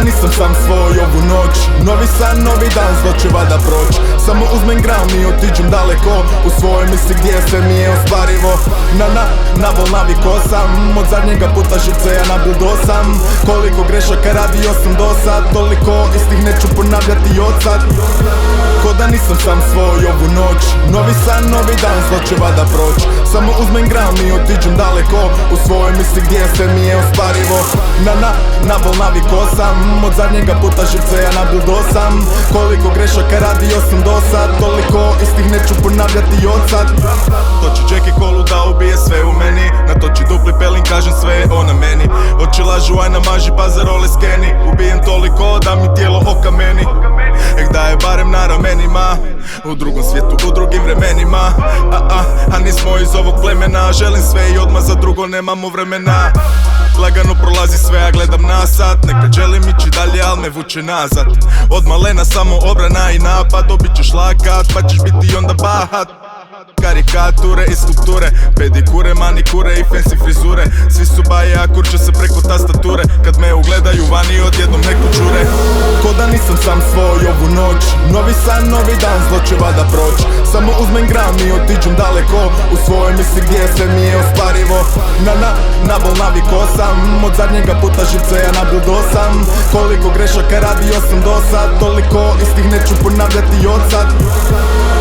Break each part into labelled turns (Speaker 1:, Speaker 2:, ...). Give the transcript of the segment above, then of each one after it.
Speaker 1: Nisam sam svoj ovu noć, novi san, novi dan, zlo će vada proć. Samo uzmem gram i otiđem daleko u svojoj misli gdje sve mi je ostvarivo. Na bol naviko sam, od zadnjega puta živce ja nabildo sam. Koliko grešaka radio sam do sad, toliko istih neću ponavljati od sad. Ko da nisam sam svoj ovu noć, novi san, novi dan, zlo će vada proć. Samo uzmem gram i otiđem daleko u svojoj misli gdje sve mi je ostvarivo. Na bol naviko sam, od zadnjega puta živce ja nabildo sam. Koliko grešaka radio sam do sad, toliko istih neću ponavljati od sad. Toči Jackie Kolu da ubije sve u meni, natoči dupli pelin, kažem sve je ona meni. Oči lažu, aj namaži pa za role skeni, ubijem toliko da mi tijelo okameni. Da je barem na ramenima, u drugom svijetu, u drugim vremenima. A nismo iz ovog plemena, želim sve i odmah za drugo nemamo vremena. Lagano prolazi sve, ja gledam na sat. Nekad želim ići dalje, al me vuče nazad. Od malena samo obrana i napad. Dobit ćeš lakat, pa ćeš biti onda bahat. Karikature i skulpture, pedikure, manikure i fancy frizure. Svi su baje, a kurče se preko tastature. Kad me ugledaju vani odjednom neko čure. Ko da nisam sam svoj ovu noć, novi san, novi dan, zlo će vada proć. Samo uzmem gram i otiđem daleko u svojoj misli gdje sve mi je ostvarivo. Na bol naviko sam, od zadnjega puta živce ja nabildo sam. Koliko grešaka radio sam do sad, toliko istih neću ponavljati od sad.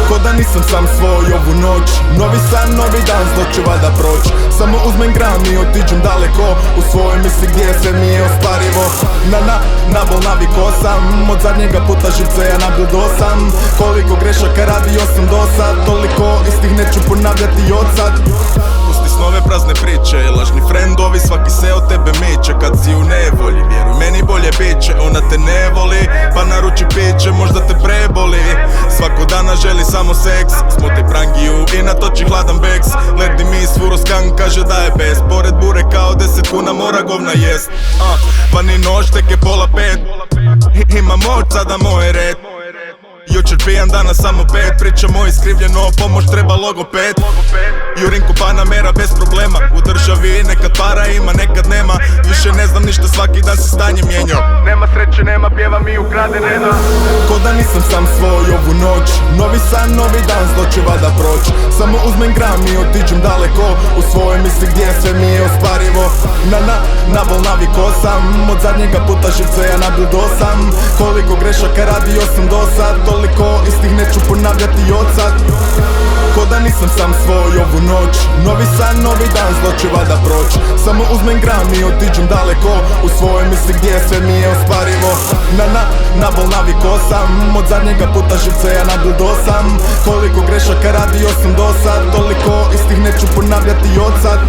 Speaker 1: Ko da nisam sam svoj ovu noć, novi san, novi dan, zlo će vada proć. Samo uzmem gram i otiđem daleko u svojoj misli gdje sve mi je ostvarivo. Na bol naviko sam, od zadnjega puta živce ja nabildo sam. Koliko grešaka radio sam do sad, toliko istih neću ponavljati od sad. Pusti snove, prazne priče, lažni frendovi, svaki se od tebe miče. Kad si u nevolji, vjeruj meni bolje biće. Ona te ne voli, pa naruči piće, možda te preboli. Svako dana želi samo seks, smuti prangiju i natoči hladan beks. Ledi mi svuro skan, kaže da je bez. Pored bure kao 10 kuna mora govna jest. Vani noć, tek je 4:30. Ima moć, sada moj red. Jučer pijan, danas samo 5. Pričamo iskrivljeno, pomoć treba logoped. Jurim ko Panamera bez problema. U državi nekad para ima, nekad nema. Više ne znam ništa, svaki dan se stanje mijenjao. Nema sreće, nema pjeva mi ukradene. Ko da nisam sam svoj ovu noć, novi san, novi dan, zlo će vada proć. Samo uzmem gram i otiđem daleko u svojoj misli gdje sve mi je ostvarivo. Na bol naviko sam, od zadnjega puta živce ja nabildo sam. Koliko grešaka radio sam do sad, toliko istih neću ponavljati od sad. Ko da nisam sam svoj ovu noć, novi san, novi dan, zlo će vada proć. Samo uzmem gram i otiđem daleko u svojoj misli gdje sve mi je ostvarivo. Na bol naviko sam, od zadnjega puta živce ja nabildo sam. Koliko grešaka radio sam do sad, toliko istih neću ponavljati od sad.